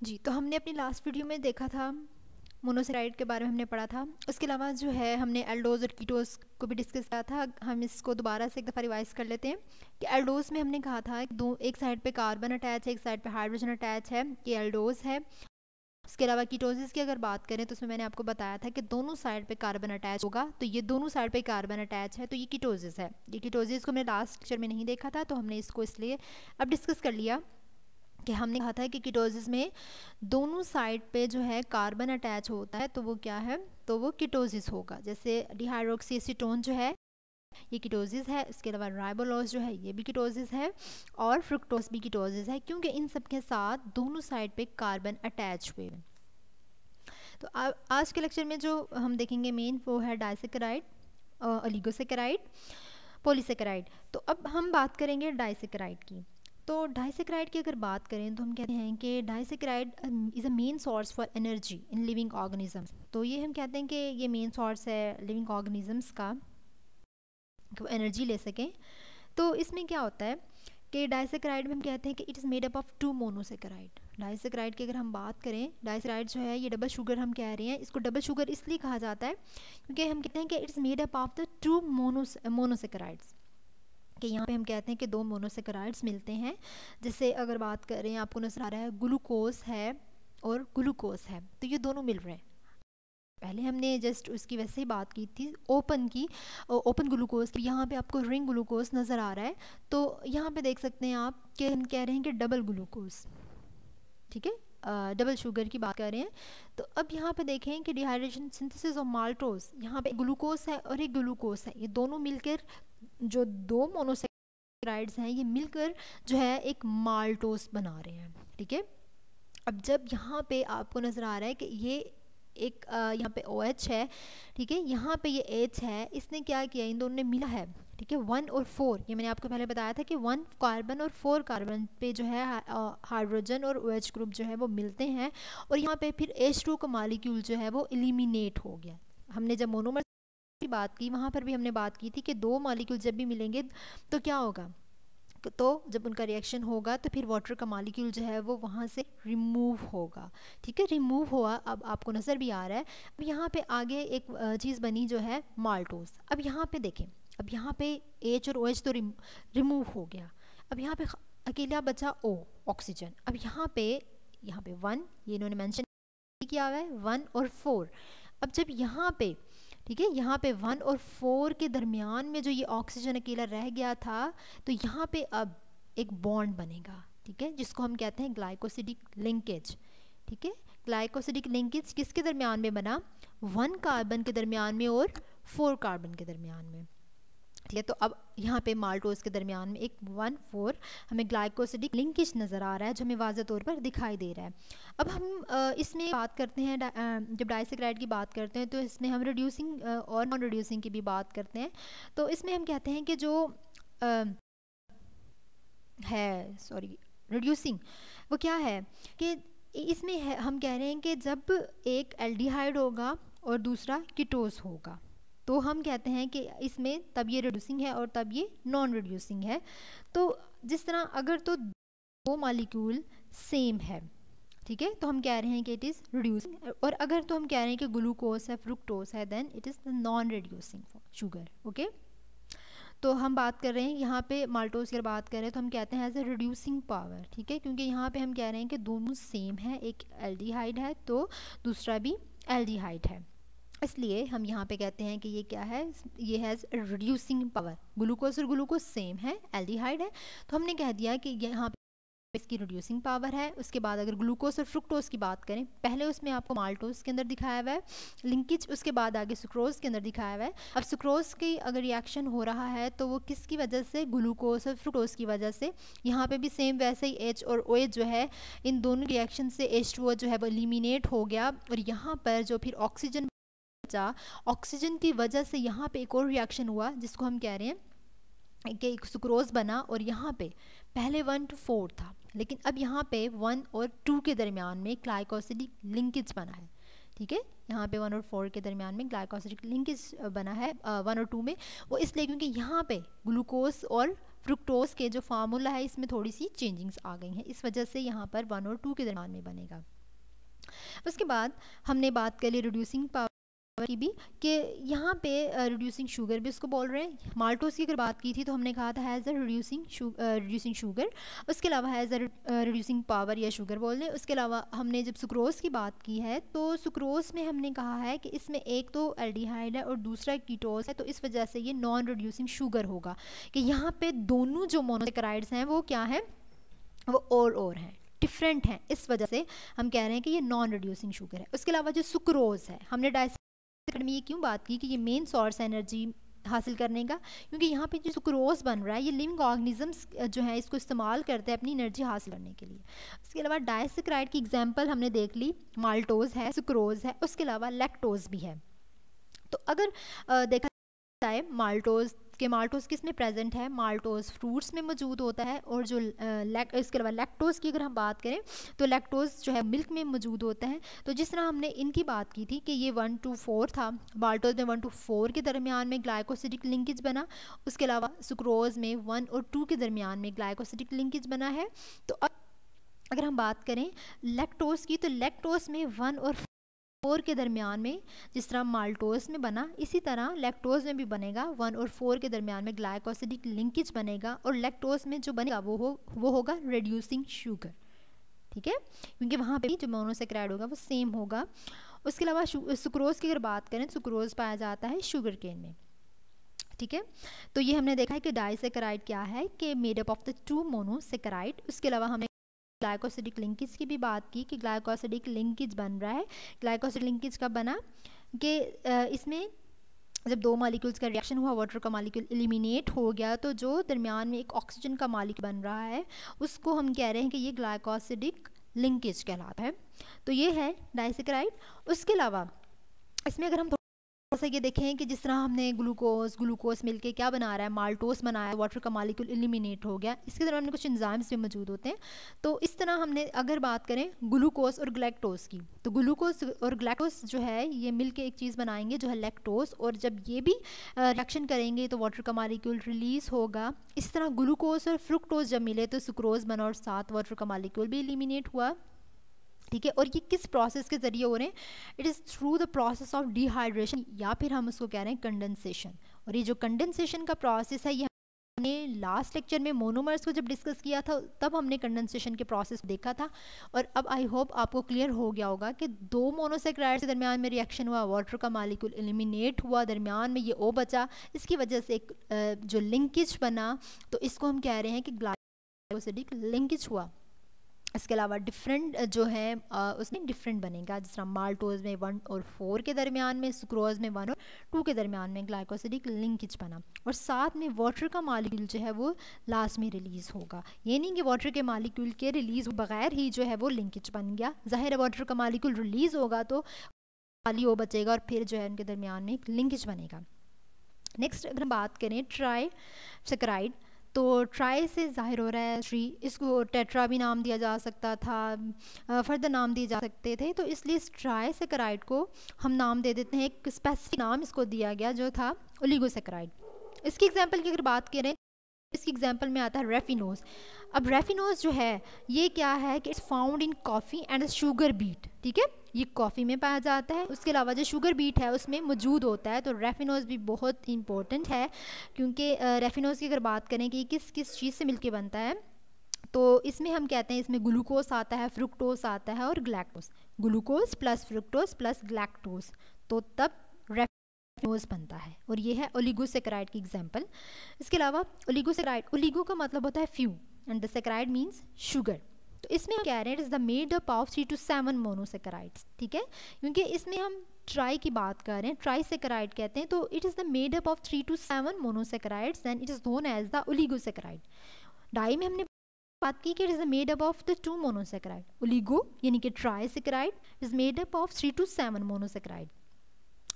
जी, तो हमने अपनी लास्ट वीडियो में देखा था मोनोसेराइड के बारे में हमने पढ़ा था। उसके अलावा जो है हमने एल्डोज़ और कीटोज़ को भी डिस्कस किया था। हम इसको दोबारा से एक दफ़ा रिवाइज़ कर लेते हैं कि एल्डोज़ में हमने कहा था कि एक साइड पे कार्बन अटैच है, एक साइड पे हाइड्रोजन अटैच है, ये एल्डोज़ है। उसके अलावा कीटोसिस की अगर बात करें तो उसमें मैंने आपको बताया था कि दोनों साइड पे कार्बन अटैच होगा, तो ये दोनों साइड पे कार्बन अटैच है, तो ये कीटोसिस है। ये कीटोसिस को मैंने लास्ट लेक्चर में नहीं देखा था, तो हमने इसको इसलिए अब डिस्कस कर लिया कि हमने कहा था कि कीटोसिस में दोनों साइड पे जो है कार्बन अटैच होता है, तो वो क्या है, तो वो कीटोसिस होगा। जैसे डिहाइड्रोक्सी एसीटोन जो है ये कीटोसिस है, इसके अलावा राइबोलोज जो है ये भी कीटोसिस है, और फ्रुक्टोज भी कीटोसिस है, क्योंकि इन सब के साथ दोनों साइड पे कार्बन अटैच हुए। तो आज के लेक्चर में जो हम देखेंगे मेन वो है डाइसेकेराइड, ओलिगोसेकेराइड, पॉलीसेकेराइड। तो अब हम बात करेंगे डाइसेकेराइड की। तो डाइसेकेराइड की अगर बात करें तो हम कहते हैं कि disaccharide is a main source for energy in living organisms. तो ये हम कहते हैं कि ये मेन सोर्स है लिविंग ऑर्गेनिजम्स का, कि वो एनर्जी ले सकें। तो इसमें क्या होता है कि डाइसेकेराइड में हम कहते हैं कि it is made up of 2 monosaccharide. Disaccharide की अगर हम बात करें, डाइसेकेराइड जो है ये डबल शुगर हम कह रहे हैं, इसको डबल शुगर इसलिए कहा जाता है क्योंकि हम कहते हैं कि it's made up of the 2 monosaccharides, कि यहाँ पे हम कहते हैं कि 2 मोनोसेकेराइड्स मिलते हैं। जैसे अगर बात करें, आपको नजर आ रहा है ग्लूकोज है और ग्लूकोज है, तो ये दोनों मिल रहे हैं। पहले हमने जस्ट उसकी वैसे ही बात की थी ओपन ग्लूकोज की। यहाँ पे आपको रिंग ग्लूकोज नज़र आ रहा है, तो यहाँ पे देख सकते हैं आप कि हम कह रहे हैं कि डबल ग्लूकोज, ठीक है, डबल शुगर की बात कर रहे हैं। तो अब यहाँ पे देखें कि डिहाइड्रेशन सिंथेसिस ऑफ माल्टोज, यहाँ पे ग्लूकोज है और एक ग्लूकोज है, ये दोनों मिलकर जो 2 मोनोसेकेराइड्स हैं ये मिलकर जो है एक माल्टोज बना रहे हैं, ठीक है। अब जब यहाँ पे आपको नज़र आ रहा है कि ये एक यहाँ पे OH है, ठीक है, यहाँ पे ये H है, इसने क्या किया, इन दोनों ने मिला है, ठीक है, 1 और 4। ये मैंने आपको पहले बताया था कि 1 कार्बन और 4 कार्बन पे जो है हाइड्रोजन और OH ग्रुप जो है वो मिलते हैं, और यहाँ पे फिर H2 का मॉलिक्यूल जो है वो एलिमिनेट हो गया। हमने जब मोनोमर की बात की वहाँ पर भी हमने बात की थी कि 2 मॉलिक्यूल जब भी मिलेंगे तो क्या होगा, तो जब उनका रिएक्शन होगा तो फिर वाटर का मॉलिक्यूल जो है वो वहाँ से रिमूव होगा, ठीक है, रिमूव हुआ। अब आपको नज़र भी आ रहा है। अब यहाँ पे आगे एक चीज़ बनी जो है माल्टोज। अब यहाँ पे देखें, अब यहाँ पे H और OH तो रिमूव हो गया, अब यहाँ पे अकेला बचा O, ऑक्सीजन। अब यहाँ पे 1 ये इन्होंने मेंशन किया हुआ है, 1 और 4। अब जब यहाँ पे, ठीक है, यहाँ पे 1 और 4 के दरमियान में जो ये ऑक्सीजन अकेला रह गया था, तो यहाँ पे अब एक बॉन्ड बनेगा, ठीक है, जिसको हम कहते हैं ग्लाइकोसिडिक लिंकेज, ठीक है। ग्लाइकोसिडिक लिंकेज किसके दरमियान में बना, 1 कार्बन के दरमियान में और 4 कार्बन के दरमियान में, ठीक है। तो अब यहाँ पे माल्टोज के दरमियान में एक 1,4 हमें ग्लाइकोसिडिक लिंकेज नज़र आ रहा है, जो हमें वाज़ेह तौर पर दिखाई दे रहा है। अब हम इसमें बात करते हैं, जब डाइसेकेराइड की बात करते हैं तो इसमें हम रिड्यूसिंग और नॉन रिड्यूसिंग की भी बात करते हैं। तो इसमें हम कहते हैं कि जो रिड्यूसिंग वो क्या है कि इसमें है, हम कह रहे हैं कि जब एक एल्डिहाइड होगा और दूसरा कीटोस होगा, तो हम कहते हैं कि इसमें तब ये रिड्यूसिंग है और तब ये नॉन रिड्यूसिंग है। तो जिस तरह अगर तो 2 मॉलिक्यूल सेम है, ठीक है, तो हम कह रहे हैं कि इट इज़ रिड्यूसिंग, और अगर तो हम कह रहे हैं कि ग्लूकोज है, फ्रुक्टोज है, then it is non reducing sugar, okay. तो हम बात कर रहे हैं यहाँ पे माल्टोज की बात कर रहे हैं तो हम कहते हैं एज ए रिड्यूसिंग पावर, ठीक है, क्योंकि यहाँ पे हम कह रहे हैं कि दोनों सेम है, एक एल्डिहाइड है तो दूसरा भी एल्डिहाइड है, इसलिए हम यहाँ पे कहते हैं कि ये क्या है, ये हैज़ रिड्यूसिंग पावर। ग्लूकोज और ग्लूकोज सेम है, एल्डिहाइड है, तो हमने कह दिया कि यहाँ पे इसकी रिड्यूसिंग पावर है। उसके बाद अगर ग्लूकोज और फ्रुक्टोज की बात करें, पहले उसमें आपको माल्टोज के अंदर दिखाया हुआ है लिंकेज, उसके बाद आगे सुक्रोज के अंदर दिखाया हुआ है। अब सुक्रोज की अगर रिएक्शन हो रहा है तो वो किसकी वजह से, ग्लूकोज और फ्रुक्टोज की वजह से। यहाँ पे भी सेम वैसे ही H और OH जो है, इन दोनों रिएक्शन से H2O जो है वो एलिमिनेट हो गया, और यहाँ पर जो फिर ऑक्सीजन बचा, ऑक्सीजन की वजह से यहाँ पे एक और रिएक्शन हुआ जिसको हम कह रहे हैं कि सुक्रोज बना, और यहाँ पे पहले 1 to 4 था, लेकिन अब यहाँ पे 1 और 2 के दरमियान में ग्लाइकोसिडिक लिंकेज बना है, ठीक है। यहाँ पे 1 और 4 के दरमियान में ग्लाइकोसिडिक लिंकेज बना है 1 और 2 में, वो इसलिए क्योंकि यहाँ पे ग्लूकोज और फ्रुक्टोज के जो फार्मूला है इसमें थोड़ी सी चेंजिंग्स आ गई हैं, इस वजह से यहाँ पर 1 और 2 के दरमियान में बनेगा। उसके बाद हमने बात कर ली रिड्यूसिंग पावर की भी, कि यहाँ पे रिड्यूसिंग शुगर भी उसको बोल रहे हैं। माल्टोज की अगर बात की थी तो हमने कहा था हैज़ अ रिड्यूसिंग शुगर, उसके अलावा हैज़ अ रिड्यूसिंग पावर या शुगर बोल रहे हैं। उसके अलावा हमने जब सुक्रोज की बात की है तो सुक्रोज में हमने कहा है कि इसमें एक तो एल्डिहाइड है और दूसरा कीटोज है, तो इस वजह से ये नॉन रिड्यूसिंग शुगर होगा, कि यहाँ पे दोनों जो मोनोसेकेराइड्स हैं वो क्या हैं, वो और हैं, डिफरेंट हैं, इस वजह से हम कह रहे हैं कि ये नॉन रिड्यूसिंग शुगर है। उसके अलावा जो सुक्रोज है, हमने डायसेक्राइड में ये क्यों बात की कि ये मेन सोर्स एनर्जी हासिल करने का, क्योंकि यहाँ पे जो सुक्रोज बन रहा है ये लिविंग ऑर्गेनिजम्स जो है इसको इस्तेमाल करते हैं अपनी एनर्जी हासिल करने के लिए। उसके अलावा डायसेक्राइड की एग्जांपल हमने देख ली, माल्टोज है, सुक्रोज है, उसके अलावा लैक्टोज भी है। तो अगर देखा जाए माल्टोज किस में प्रेजेंट है, माल्टोज फ्रूट्स में मौजूद होता है, और जो इसके अलावा लैक्टोज की अगर हम बात करें तो लैक्टोज जो है मिल्क में मौजूद होता है। तो जिस तरह हमने इनकी बात की थी कि ये 1 to 4 था, माल्टोज में 1 to 4 के दरमियान में ग्लाइकोसिडिक लिंकेज बना, उसके अलावा सुक्रोज में 1 और 2 के दरमियान में ग्लाइकोसिडिक लिंकेज बना है। तो अब अगर हम बात करें लैक्टोज की, तो लैक्टोज में 1 और 4 के दरमियान में जिस तरह माल्टोज में बना, इसी तरह लैक्टोज में भी बनेगा, 1 और 4 के दरमियान में ग्लाइकोसिडिक लिंकेज बनेगा, और लैक्टोज में जो बनेगा वो होगा रिड्यूसिंग शुगर, ठीक है, क्योंकि वहाँ पे जो मोनोसेकेराइड होगा वो सेम होगा। उसके अलावा सुक्रोज की अगर बात करें, सुक्रोज पाया जाता है शुगर केन में, ठीक है। तो ये हमने देखा है कि डाइसेकेराइड क्या है, कि made up of the 2 monosaccharide. उसके अलावा हमने ग्लाइकोसिडिक लिंकेज की भी बात की कि ग्लाइकोसिडिक लिंकेज बन रहा है। ग्लाइकोसिडिक लिंकेज कब बना, कि इसमें जब 2 मॉलिक्यूल्स का रिएक्शन हुआ, वाटर का मॉलिक्यूल एलिमिनेट हो गया, तो जो दरमियान में एक ऑक्सीजन का मॉलिक्यूल बन रहा है उसको हम कह रहे हैं कि ये ग्लाइकोसिडिक लिंकेज कहलाता है। तो ये है डाइसेकेराइड। उसके अलावा इसमें अगर हम जैसा ये देखें कि जिस तरह हमने ग्लूकोज मिलके क्या बना रहा है, माल्टोस बनाया, वाटर का मॉलिक्यूल एलिमिनेट हो गया, इसके दौरान हमने कुछ एंजाइम्स भी मौजूद होते हैं। तो इस तरह हमने अगर बात करें ग्लूकोज और ग्लैक्टोज की, तो ग्लूकोज और ग्लैक्टोज जो है ये मिलके एक चीज़ बनाएंगे जो है लैक्टोज, और जब ये भी रिएक्शन करेंगे तो वाटर का मॉलिक्यूल रिलीज होगा। इस तरह ग्लूकोज और फ्रुक्टोज जब मिले तो सुक्रोज बना और साथ वाटर का मॉलिक्यूल भी एलिमिनेट हुआ, ठीक है। और ये किस प्रोसेस के ज़रिए हो रहे हैं, it is through the process of dehydration, या फिर हम उसको कह रहे हैं कंडेंसेशन। और ये जो कंडेंसेशन का प्रोसेस है, ये हमने लास्ट लेक्चर में मोनोमर्स को जब डिस्कस किया था तब हमने कंडेंसेशन के प्रोसेस देखा था। और अब आई होप आपको क्लियर हो गया होगा कि 2 मोनोसेकेराइड्स के दरमियान में रिएक्शन हुआ, वाटर का मॉलिक्यूल एलिमिनेट हुआ, दरमियान में ये O बचा, इसकी वजह से एक जो लिंकेज बना, तो इसको हम कह रहे हैं कि ग्लाइकोसिडिक लिंकेज हुआ। इसके अलावा डिफरेंट जो है उसमें डिफरेंट बनेगा, जिस तरह माल्टोज में 1 और 4 के दरमियान में, सुक्रोज में 1 और 2 के दरमियान में ग्लाइकोसिडिक लिंकेज बना, और साथ में वाटर का मॉलिक्यूल जो है वो लास्ट में रिलीज़ होगा। ये नहीं कि वाटर के मॉलिक्यूल के रिलीज़ बगैर ही जो है वो लिंकेज बन गया, ज़ाहिर है वाटर का मॉलिक्यूल रिलीज़ होगा तो खाली O बचेगा और फिर जो है उनके दरमियान में एक लिंकेज बनेगा। नेक्स्ट अगर हम बात करें ट्राइसेकेराइड, तो ट्राई से जाहिर हो रहा है 3, इसको टेट्रा भी नाम दिया जा सकता था, फर्दर नाम दिए जा सकते थे, तो इसलिए इस ट्राइसेकेराइड को हम नाम दे देते हैं, एक स्पेसिफिक नाम इसको दिया गया जो था ओलिगोसेकेराइड। इसकी एग्जांपल की अगर बात करें, इसकी एग्जांपल में आता है रेफिनोज। अब रेफिनोज जो है ये क्या है कि it's found in coffee and sugar beet, ठीक है, ये कॉफ़ी में पाया जाता है। उसके अलावा जो शुगर बीट है उसमें मौजूद होता है। तो रेफिनोज भी बहुत इंपॉर्टेंट है, क्योंकि रेफिनोज की अगर बात करें कि किस किस चीज़ से मिलके बनता है, तो इसमें हम कहते हैं इसमें ग्लूकोज आता है, फ्रुक्टोज आता है और galactose, glucose plus fructose plus galactose, तो तब रेफिनोज बनता है। और ये है ओलिगोसेकेराइड की एग्जांपल। इसके अलावा ओलिगोसेकेराइड, ओलिगो का मतलब होता है few and the saccharide means sugar. तो इसमें हम कह रहे हैं it is the made up of 3 to 7 monosaccharides, ठीक है, क्योंकि इसमें हम ट्राई की बात कर रहे हैं, ट्राइसेकेराइड कहते हैं। तो it is the made up of 3 to 7 monosaccharides and it is known as the oligosaccharide. Di में हमने बात की कि it is made up of the 2 monosaccharide, oligo यानी कि trisaccharide is made up of 3 to 7 monosaccharide,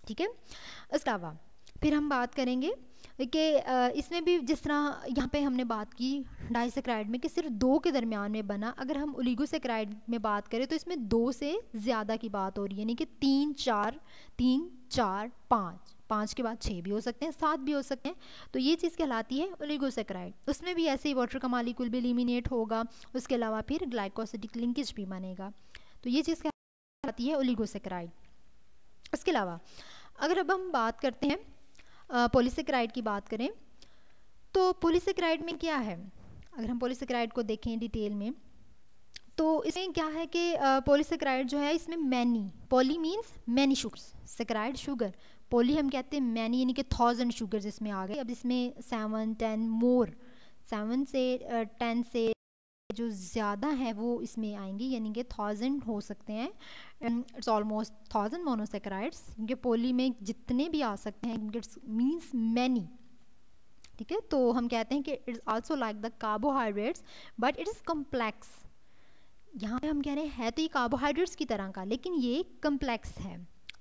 ठीक है। इसके अलावा फिर हम बात करेंगे कि इसमें भी जिस तरह यहाँ पे हमने बात की डाइसेकेराइड में कि सिर्फ 2 के दरमियान में बना, अगर हम ओलिगोसेकेराइड में बात करें तो इसमें 2 से ज़्यादा की बात हो रही है, यानी कि 3, 4, 5, 5 के बाद 6 भी हो सकते हैं, 7 भी हो सकते हैं। तो ये चीज़ कहलाती है ओलिगोसेकेराइड। उसमें भी ऐसे ही वाटर का मॉलिक्यूल भी एलिमिनेट होगा, उसके अलावा फिर ग्लाइकोसिडिक लिंकेज भी बनेगा। तो ये चीज़ कहलाती है ओलिगोसेकेराइड। उसके अलावा अगर अब हम बात करते हैं पॉलीसेकेराइड की बात करें, तो पॉलीसेकेराइड में क्या है, अगर हम पॉलीसेकेराइड को देखें डिटेल में, तो इसमें क्या है कि पॉलीसेकेराइड जो है इसमें many, poly means many sugars, saccharide sugar, poly हम कहते हैं मैनी यानी कि 1000 शुगर्स इसमें आ गए। अब इसमें 7, 10 मोर, 7 से 10 से जो ज़्यादा है वो इसमें आएंगी, यानी कि 1000 हो सकते हैं। इट्स ऑलमोस्ट 1000 मोनोसेकेराइड्स, क्योंकि पॉली में जितने भी आ सकते हैं, इट्स मीन्स मैनी। ठीक है, तो हम कहते हैं कि it's also like the carbohydrates but it is complex. यहाँ पे हम कह रहे हैं तो ये कार्बोहाइड्रेट्स की तरह का, लेकिन ये कम्प्लेक्स है।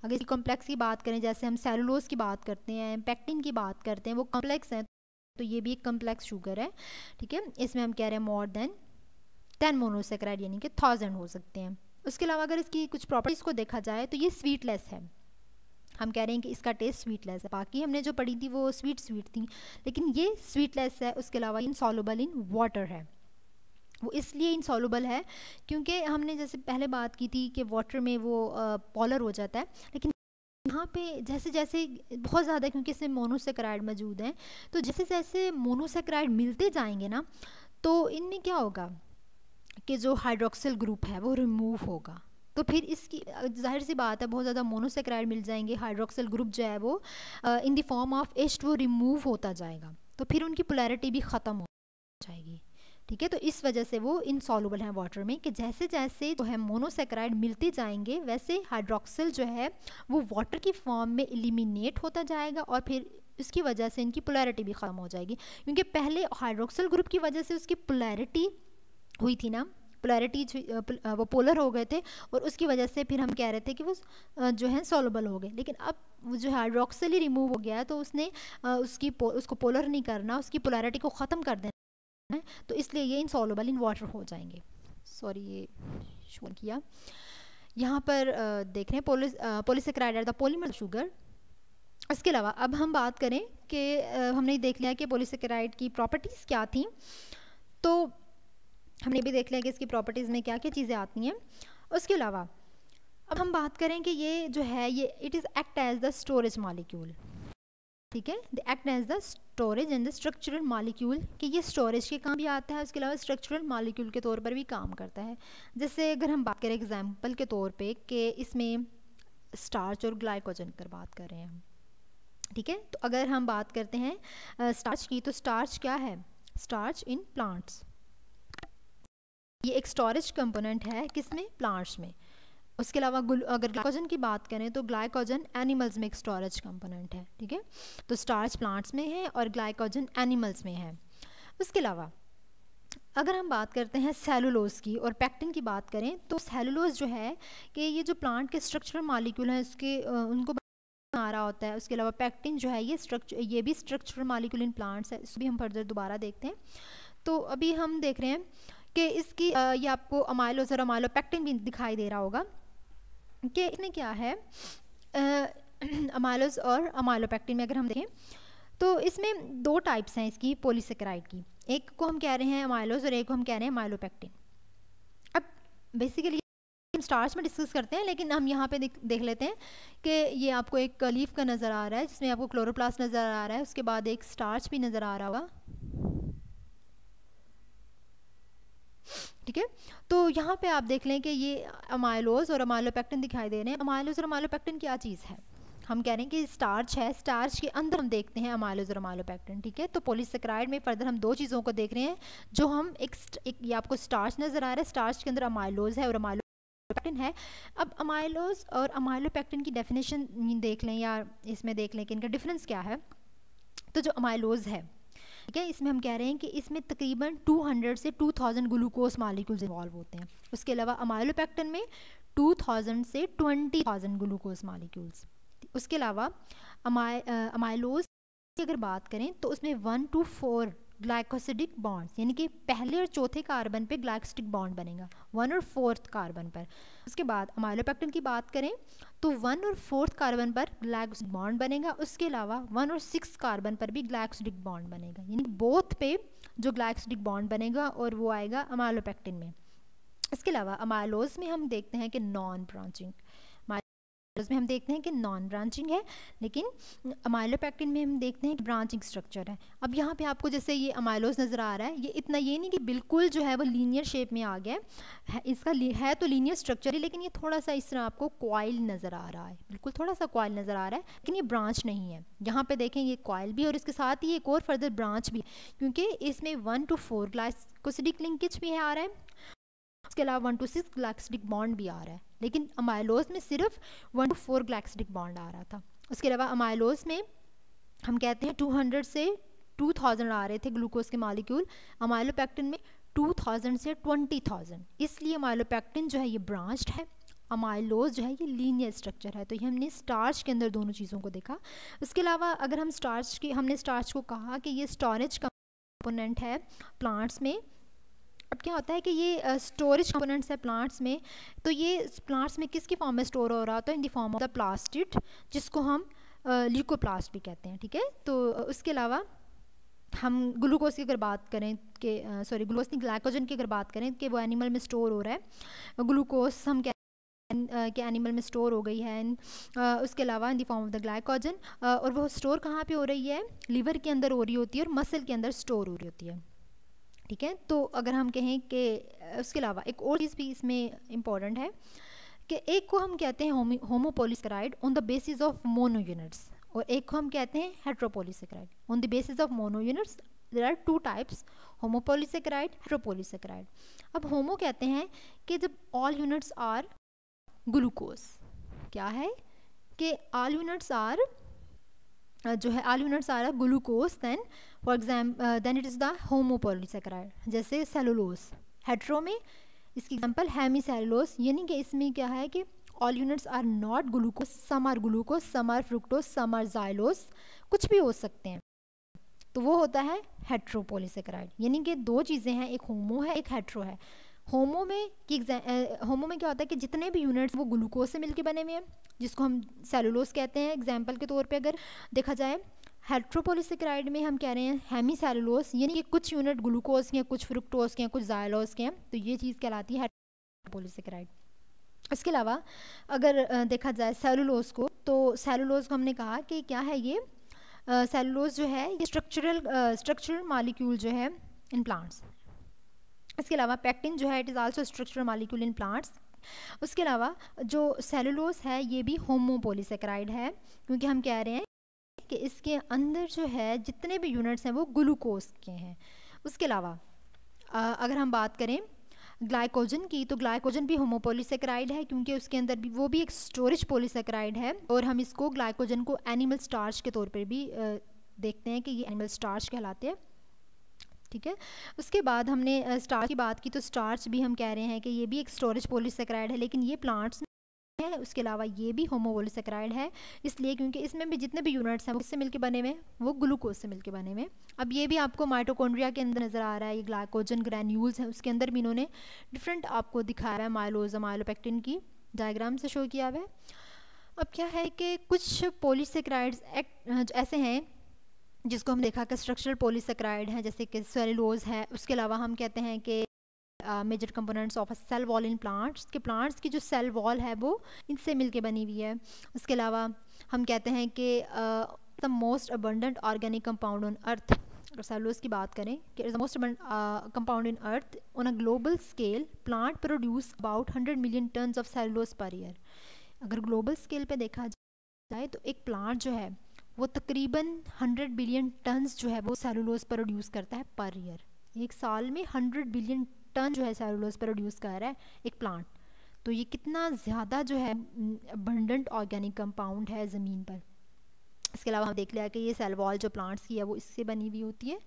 अगर इस कम्प्लेक्स की बात करें, जैसे हम सेलुलोज की बात करते हैं, पेक्टिन की बात करते हैं, वो कम्प्लेक्स है, तो ये भी एक कम्प्लेक्स शुगर है। ठीक है, इसमें हम कह रहे हैं मोर देन 10 मोनोसेकेराइड यानी कि 1000 हो सकते हैं। उसके अलावा अगर इसकी कुछ प्रॉपर्टीज़ को देखा जाए तो ये स्वीटलेस है। हम कह रहे हैं कि इसका टेस्ट स्वीटलेस है। बाकी हमने जो पढ़ी थी वो स्वीट थी, लेकिन ये स्वीटलेस है। उसके अलावा इनसॉल्युबल इन वाटर है। वो इसलिए इनसॉल्युबल है क्योंकि हमने जैसे पहले बात की थी कि वाटर में वो पॉलर हो जाता है, लेकिन यहाँ पे जैसे जैसे बहुत ज़्यादा, क्योंकि इसमें मोनोसेकेराइड मौजूद हैं, तो जैसे जैसे मोनोसेकेराइड मिलते जाएंगे ना, तो इनमें क्या होगा कि जो हाइड्रोक्सिल ग्रुप है वो रिमूव होगा। तो फिर इसकी जाहिर सी बात है, बहुत ज़्यादा मोनोसेकेराइड मिल जाएंगे, हाइड्रोक्सिल ग्रुप जो है वो इन द फॉर्म ऑफ H वो रिमूव होता जाएगा, तो फिर उनकी पोलैरिटी भी ख़त्म हो जाएगी। ठीक है, तो इस वजह से वो इनसॉल्युबल है वाटर में, कि जैसे जैसे जो है मोनोसेकेराइड मिलते जाएंगे वैसे हाइड्रोक्सिल जो है वो वाटर की फॉर्म में एलिमिनेट होता जाएगा, और फिर इसकी वजह से इनकी पोलैरिटी भी ख़त्म हो जाएगी। क्योंकि पहले हाइड्रोक्सिल ग्रुप की वजह से उसकी पोलैरिटी हुई थी ना, पोलैरिटी वो पोलर हो गए थे, और उसकी वजह से फिर हम कह रहे थे कि वो जो है सॉल्युबल हो गए। लेकिन अब वो जो हाइड्रोक्सिल ही रिमूव हो गया है, तो उसने उसको पोलर नहीं करना, उसकी पोलैरिटी को ख़त्म कर देना है, तो इसलिए ये इनसॉल्युबल इन वाटर हो जाएंगे। सॉरी, ये शो किया यहाँ पर देख रहे हैं polysaccharide are the polymer sugar. इसके अलावा अब हम बात करें कि हमने देख लिया कि पॉलीसेकेराइड की प्रॉपर्टीज़ क्या थी, तो हमने भी देख लिया कि इसकी प्रॉपर्टीज़ में क्या क्या चीज़ें आती हैं। उसके अलावा अब हम बात करें कि ये जो है ये it is act as the storage molecule. ठीक है, the act as the storage and the structural molecule, कि ये स्टोरेज के काम भी आता है, उसके अलावा स्ट्रक्चरल मॉलिक्यूल के तौर पर भी काम करता है। जैसे अगर हम बात करें एग्जांपल के तौर पे कि इसमें स्टार्च और ग्लाइकोजन कर बात कर रहे हैं हम। ठीक है, तो अगर हम बात करते हैं स्टार्च की, तो स्टार्च क्या है, स्टार्च इन प्लांट्स, ये एक स्टोरेज कंपोनेंट है किसमें, प्लांट्स में। उसके अलावा अगर ग्लाइकोजन की बात करें तो ग्लाइकोजन एनिमल्स में एक स्टोरेज कंपोनेंट है। ठीक है, तो स्टार्च प्लांट्स में है और ग्लाइकोजन एनिमल्स में है। उसके अलावा अगर हम बात करते हैं सेलुलोज की और पेक्टिन की बात करें, तो सेलुलोज जो है कि ये जो प्लांट के स्ट्रक्चरल मॉलिक्यूल हैं उसके उनको बना रहा होता है। उसके अलावा पेक्टिन जो है ये भी स्ट्रक्चरल मॉलिक्यूल इन प्लांट्स है, इसको भी हम फर्दर दोबारा देखते हैं। तो अभी हम देख रहे हैं कि इसकी ये आपको अमाइलोज और अमाइलोपेक्टिन भी दिखाई दे रहा होगा कि इसमें क्या है अमाइलोज और अमाइलोपेक्टिन में अगर हम देखें तो इसमें 2 टाइप्स हैं इसकी पॉलीसेकेराइड की, एक को हम कह रहे हैं अमाइलोज और एक को हम कह रहे हैं अमाइलोपेक्टिन। अब बेसिकली हम स्टार्च में डिस्कस करते हैं, लेकिन हम यहाँ पे देख लेते हैं कि ये आपको एक लीफ का नज़र आ रहा है जिसमें आपको क्लोरोप्लास्ट नज़र आ रहा है, उसके बाद एक स्टार्च भी नज़र आ रहा होगा। ठीक है, तो यहाँ पे आप देख लें कि ये अमाइलोज और अमाइलोपेक्टिन दिखाई दे रहे हैं। अमाइलोज और अमाइलोपेक्टिन क्या चीज़ है, हम कह रहे हैं कि स्टार्च है, स्टार्च के अंदर हम देखते हैं अमाइलोज और अमाइलोपेक्टिन। ठीक है, तो पॉलीसेकेराइड में फर्दर हम 2 चीज़ों को देख रहे हैं, जो हम एक ये आपको स्टार्च नज़र आ रहा है, स्टार्च के अंदर अमाइलोज है और अमाइलोपेक्टिन है। अब अमाइलोज और अमाइलोपेक्टिन की डेफिनेशन देख लें या इसमें देख लें कि इनका डिफरेंस क्या है। तो जो अमाइलोज है, ठीक है, इसमें हम कह रहे हैं कि इसमें तकरीबन 200 से 2000 ग्लूकोज मॉलिक्यूल्स इन्वॉल्व होते हैं। उसके अलावा अमाइलोपेक्टिन में 2000 से 20000 ग्लूकोज मॉलिक्यूल्स। उसके अलावा अमाइलोज की अगर बात करें तो उसमें 1 to 4 ग्लाइकोसिडिक बॉन्ड्स, यानी कि पहले और चौथे कार्बन पे ग्लाइकोसिडिक बॉन्ड बनेगा 1 और 4th कार्बन पर। उसके बाद अमाइलोपेक्टिन की बात करें तो 1 और 4th कार्बन पर ग्लाइकोसिडिक बॉन्ड बनेगा। उसके अलावा 1 और 6th कार्बन पर भी ग्लाइकोसिडिक बॉन्ड बनेगा, यानी बोथ पे जो ग्लाइकोसिडिक बॉन्ड बनेगा और वो आएगा अमाइलोपेक्टिन में। इसके अलावा अमाइलोज में हम देखते हैं कि नॉन ब्रांचिंग, में हम देखते हैं कि नॉन ब्रांचिंग है, लेकिन अमाइलोपेक्टिन में हम देखते हैं कि ब्रांचिंग स्ट्रक्चर है। अब यहाँ पे आपको जैसे ये अमाइलोज नज़र आ रहा है, ये इतना ये नहीं कि बिल्कुल जो है वो लीनियर शेप में आ गया है, इसका है तो लीनियर स्ट्रक्चर है, लेकिन ये थोड़ा सा इस तरह आपको कॉइल नज़र आ रहा है, बिल्कुल थोड़ा सा कॉइल नज़र आ रहा है, लेकिन ये ब्रांच नहीं है। यहाँ पे देखें ये कॉइल भी और इसके साथ ही एक और फर्दर ब्रांच भी, क्योंकि इसमें 1 to 4 ग्लाइकोसिडिक लिंकेज भी आ रहा है, उसके अलावा 1 to 6 ग्लाइकोसिडिक बॉन्ड भी आ रहा है, लेकिन अमाइलोज में सिर्फ 1 to 4 ग्लाइकोसिडिक बॉन्ड आ रहा था। उसके अलावा अमाइलोज में हम कहते हैं 200 से 2000 आ रहे थे ग्लूकोज के मॉलिक्यूल, अमाइलोपेक्टिन में 2000 से 20000, इसलिए अमाइलोपेक्टिन जो है ये ब्रांच्ड है, अमाइलोज जो है ये लीनियर स्ट्रक्चर है। तो ये हमने स्टार्च के अंदर दोनों चीज़ों को देखा। उसके अलावा अगर हम हमने स्टार्च को कहा कि ये स्टोरेज कंपोनेंट है प्लांट्स में। अब क्या होता है कि ये स्टोरेज कंपोनेंट्स है प्लांट्स में, तो ये प्लांट्स में किसकी फॉर्म में स्टोर हो रहा होता है? इन the form of the plastid, जिसको हम ल्यूकोप्लास्ट भी कहते हैं, ठीक है। तो उसके अलावा हम ग्लूकोज की अगर बात करें कि ग्लूकोज नहीं, ग्लाइकोजन की अगर बात करें कि वो एनिमल में स्टोर हो रहा है, ग्लूकोज हम के एनिमल में स्टोर हो गई है। उसके अलावा इन the form of the glycogen, और वो स्टोर कहाँ पे हो रही है? लिवर के अंदर हो रही होती है और मसल के अंदर स्टोर हो रही होती है, ठीक है। तो अगर हम कहें कि उसके अलावा एक और चीज़ भी इसमें इम्पॉर्टेंट है कि एक को हम कहते हैं homopolysaccharide on the basis of mono units, और एक को हम कहते हैं heteropolysaccharide on the basis of mono units. There are 2 types, homopolysaccharide, heteropolysaccharide. अब होमो कहते हैं कि जब ऑल यूनिट्स आर ग्लूकोज, क्या है कि all units are all units are glucose, then for example then it is the homopolysaccharide, जैसे cellulose. Hetero में इसकी एग्जांपल हेमी सेलुलोज, यानी कि इसमें क्या है कि all units are not glucose, some are glucose, some are fructose, some are xylose, कुछ भी हो सकते हैं, तो वो होता है हेट्रोपोलीसेकेराइड। यानी कि 2 चीज़ें हैं, एक होमो है, एक हेट्रो है। होमो में क्या होता है कि जितने भी यूनिट्स वो ग्लूकोज से मिलके बने हुए हैं, जिसको हम सेलुलोज कहते हैं एग्जाम्पल के तौर पे अगर देखा जाए। हेट्रोपोलीसेकेराइड में हम कह रहे हैं हेमी सेलुलोज, यानी कि कुछ यूनिट ग्लूकोज के हैं, कुछ फ्रुक्टोज के हैं, कुछ जाइलोज के हैं, तो ये चीज़ कहलाती है हेट्रोपोलीसेकेराइड। इसके अलावा अगर देखा जाए सेलुलोज को, तो सेलुलोज को हमने कहा कि क्या है ये सेलुलोज जो है ये स्ट्रक्चरल मॉलिक्यूल जो है इन प्लांट्स। इसके अलावा पेक्टिन जो है it is also structural molecule in plants. उसके अलावा जो सेलुलोज है ये भी होमोपोलीसेकेराइड है, क्योंकि हम कह रहे हैं कि इसके अंदर जो है जितने भी यूनिट्स हैं वो ग्लूकोज के हैं। उसके अलावा अगर हम बात करें ग्लाइकोजन की, तो ग्लाइकोजन भी होमोपोलीसेकेराइड है, क्योंकि उसके अंदर भी वो भी एक स्टोरेज पोलीसेकेराइड है, और हम इसको ग्लाइकोजन को एनिमल स्टार्च के तौर पर भी देखते हैं कि ये एनिमल स्टार्च कहलाते हैं, ठीक है। उसके बाद हमने स्टार्च की बात की, तो स्टार्च भी हम कह रहे हैं कि ये भी एक स्टोरेज पोलीसेकेराइड है, लेकिन ये प्लांट्स है। उसके अलावा ये भी होमोपोलीसेकेराइड है, इसलिए क्योंकि इसमें भी जितने भी यूनिट्स हैं वो किससे मिलके बने हुए हैं? वो ग्लूकोज से मिलके बने हुए हैं। अब ये भी आपको माइटोकॉन्ड्रिया के अंदर नज़र आ रहा है, ये ग्लाइकोजन ग्रैन्यूल्स हैं, उसके अंदर भी इन्होंने डिफरेंट आपको दिखाया है, माइलोज अमाइलोपेक्टिन की डायग्राम से शो किया हुआ है। अब क्या है कि कुछ पोलीसेकेराइड्स ऐसे हैं जिसको हम देखा कि स्ट्रक्चरल पोलीसेकेराइड हैं, जैसे कि सेलुलोज है। उसके अलावा हम कहते हैं कि major components of a cell wall in plants, के प्लांट्स की जो सेल वॉल है वो इनसे मिलके बनी हुई है। उसके अलावा हम कहते हैं कि the most abundant organic compound on earth, अगर सेलुलोज की बात करें कि is the most compound in earth on a global scale, plant produce about 100 million tons of cellulose per year. अगर ग्लोबल स्केल पे देखा जाए तो एक प्लांट जो है वो तकरीबन 100 बिलियन टन्स जो है वो सेलुलोज प्रोड्यूस करता है पर ईयर। एक साल में 100 बिलियन टन जो है सेलुलोज प्रोड्यूस कर रहा है एक प्लांट, तो ये कितना ज़्यादा जो है अबंडेंट ऑर्गेनिक कंपाउंड है ज़मीन पर। इसके अलावा हम देख लिया कि ये सेल वॉल जो प्लांट्स की है वो इससे बनी हुई होती है।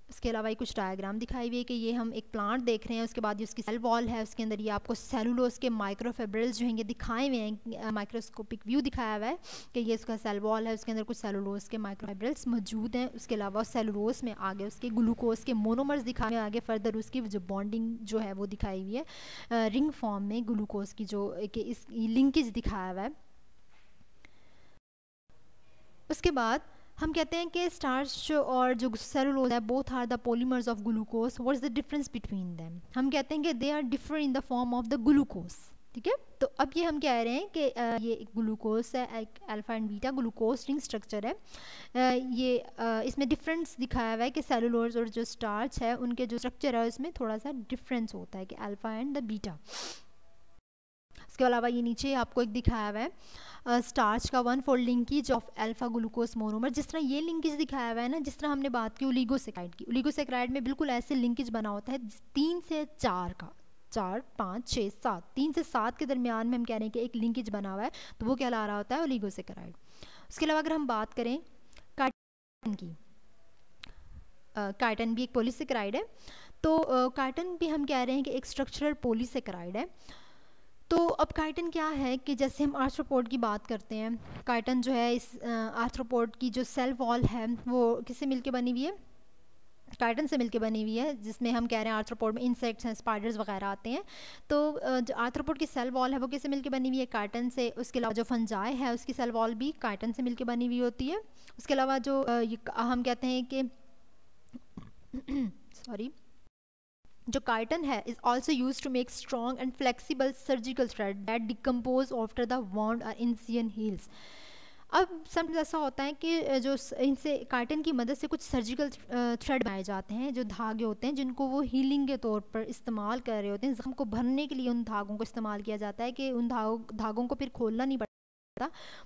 उसके अलावा ये कुछ डायग्राम दिखाई हुई है कि ये हम एक प्लांट देख रहे हैं, उसके बाद ये उसकी सेल वॉल है, उसके अंदर ये आपको सेलुलोज के माइक्रोफिब्रिल्स जो हैं ये दिखाए हुए हैं, माइक्रोस्कोपिक व्यू दिखाया हुआ है कि ये उसका सेल वॉल है, उसके अंदर कुछ सेलुलोज के माइक्रोफिब्रिल्स मौजूद हैं। उसके अलावा सेलुलोज में आगे उसके ग्लूकोज के मोनोमर्स दिखाए हुए, आगे फर्दर उसकी जो बॉन्डिंग जो है वो दिखाई हुई है रिंग फॉर्म में ग्लूकोज की, जो कि इस लिंकेज दिखाया हुआ है। उसके बाद हम कहते हैं कि स्टार्च और जो सेलुलोज है both are the polymers of glucose, what is the difference between them. हम कहते हैं कि they are different in the form of the glucose, ठीक है। तो अब ये हम कह रहे हैं कि ये एक ग्लूकोज है, एक alpha and beta glucose ring structure है। ये इसमें डिफरेंस दिखाया हुआ है कि सेलुलोज और जो स्टार्च है उनके जो स्ट्रक्चर है उसमें थोड़ा सा डिफरेंस होता है कि अल्फा एंड द बीटा। इसके अलावा ये नीचे आपको एक दिखाया हुआ है स्टार्च का 1,4 linkage of alpha glucose monomer. जिस तरह ये लिंकेज दिखाया हुआ है ना, जिस तरह हमने बात की ओलिगोसेक्राइड की, ओलिगोसेक्राइड में बिल्कुल ऐसे लिंकेज बना होता है 3 से 4 का, 4, 5, 6, 7, 3 से 7 के दरमियान में हम कह रहे हैं कि एक लिंकेज बना हुआ है, तो वो कहला रहा होता है ओलिगोसेक्राइड। उसके अलावा अगर हम बात करें काइटिन की, काइटिन भी एक पॉलीसेक्राइड है, तो काइटिन भी हम कह रहे हैं कि एक स्ट्रक्चरल पॉलीसेक्राइड है। तो अब काइटिन क्या है कि जैसे हम आर्थ्रोपोड की बात करते हैं, काइटिन जो है इस आर्थ्रोपोड की जो सेल वॉल है वो किससे मिलके बनी हुई है, काइटिन से मिलके बनी हुई है, जिसमें हम कह रहे हैं आर्थ्रोपोड में इंसेक्ट्स हैं, स्पाइडर्स वगैरह आते हैं। तो जो आर्थ्रोपोड की सेल वॉल है वो किससे मिलके बनी हुई है, काइटिन से। उसके अलावा जो फंजाई है उसकी सेल वॉल भी काइटिन से मिलके बनी हुई होती है। उसके अलावा जो हम कहते हैं कि सॉरी जो काइटिन है is also use to make strong and flexible surgical thread that decompose after the wound or incision heels. अब सब ऐसा होता है कि जो इनसे काइटिन की मदद से कुछ सर्जिकल थ्रेड बनाए जाते हैं, जो धागे होते हैं जिनको वो हीलिंग के तौर पर इस्तेमाल कर रहे होते हैं। जख्म को भरने के लिए उन धागों को इस्तेमाल किया जाता है कि उन धागों को फिर खोलना नहीं पड़ता,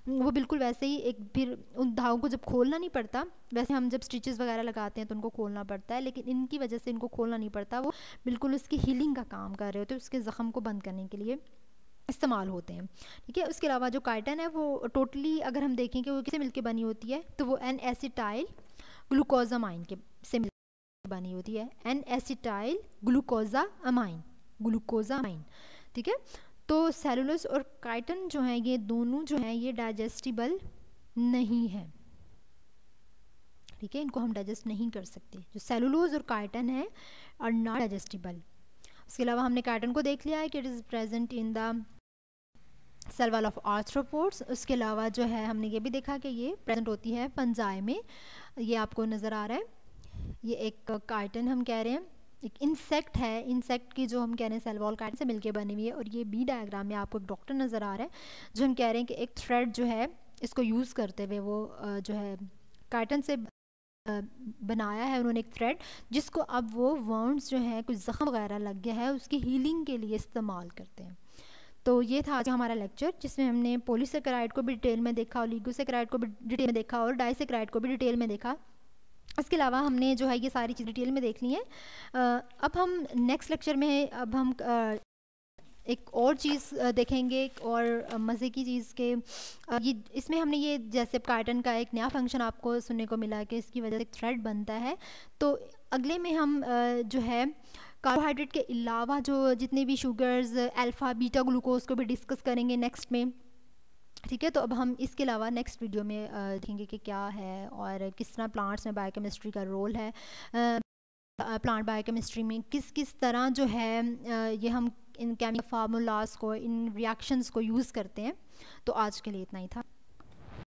वो बिल्कुल वैसे ही एक, फिर उन धागों को जब खोलना नहीं पड़ता, वैसे हम जब स्टिचेस वगैरह लगाते हैं तो उनको खोलना पड़ता है, लेकिन इनकी वजह से इनको खोलना नहीं पड़ता, वो बिल्कुल उसकी हीलिंग का काम कर रहे होते हैं, उसके ज़ख्म को बंद करने के लिए इस्तेमाल होते हैं, ठीक है। उसके अलावा जो काइटिन है वो टोटली अगर हम देखें कि वो किससे मिलके बनी होती है, तो वो एन एसिटाइल ग्लूकोजामाइन के से मिलकर बनी होती है, एन एसिटाइल ग्लूकोजामाइन, ठीक है। तो सेलुलोज और काइटिन जो है ये दोनों जो हैं ये डाइजेस्टिबल नहीं है, ठीक है, इनको हम डाइजेस्ट नहीं कर सकते। जो सेलुलोज और काइटिन है आर नॉट डाइजेस्टिबल। उसके अलावा हमने काइटिन को देख लिया है कि it is present in the cell wall of arthropods. उसके अलावा जो है हमने ये भी देखा कि ये प्रेजेंट होती है फंजाई में, ये आपको नज़र आ रहा है, ये एक काइटिन हम कह रहे हैं, एक इंसेक्ट है, इंसेक्ट की जो हम कह रहे हैं सेल वॉल काइटिन से मिलके बनी हुई है। और ये बी डायग्राम में आपको एक डॉक्टर नज़र आ रहा है जो हम कह रहे हैं कि एक थ्रेड जो है इसको यूज़ करते हुए वो जो है काइटिन से बनाया है उन्होंने एक थ्रेड, जिसको अब वो वर्म्स जो है कुछ ज़ख्म वगैरह लग गया है उसकी हीलिंग के लिए इस्तेमाल करते हैं। तो ये था आज हमारा लेक्चर जिसमें हमने पॉलीसेकेराइड को भी डिटेल में देखा, ओलिगोसेकेराइड को भी डिटेल में देखा और डाइसेकेराइड को भी डिटेल में देखा। इसके अलावा हमने जो है ये सारी चीज़ डिटेल में देख ली हैं। अब हम नेक्स्ट लेक्चर में अब हम एक और चीज़ देखेंगे और मज़े की चीज़ के ये इसमें हमने ये जैसे काइटिन का एक नया फंक्शन आपको सुनने को मिला कि इसकी वजह से एक थ्रेड बनता है। तो अगले में हम जो है कार्बोहाइड्रेट के अलावा जो जितने भी शुगर्स अल्फ़ा बीटा ग्लूकोज को भी डिस्कस करेंगे नेक्स्ट में, ठीक है। तो अब हम इसके अलावा नेक्स्ट वीडियो में देखेंगे कि क्या है और किस तरह प्लांट्स में बायोकेमिस्ट्री का रोल है, प्लांट बायोकेमिस्ट्री में किस किस तरह जो है ये हम इन केमिकल फार्मूलाज को, इन रिएक्शंस को यूज़ करते हैं। तो आज के लिए इतना ही था।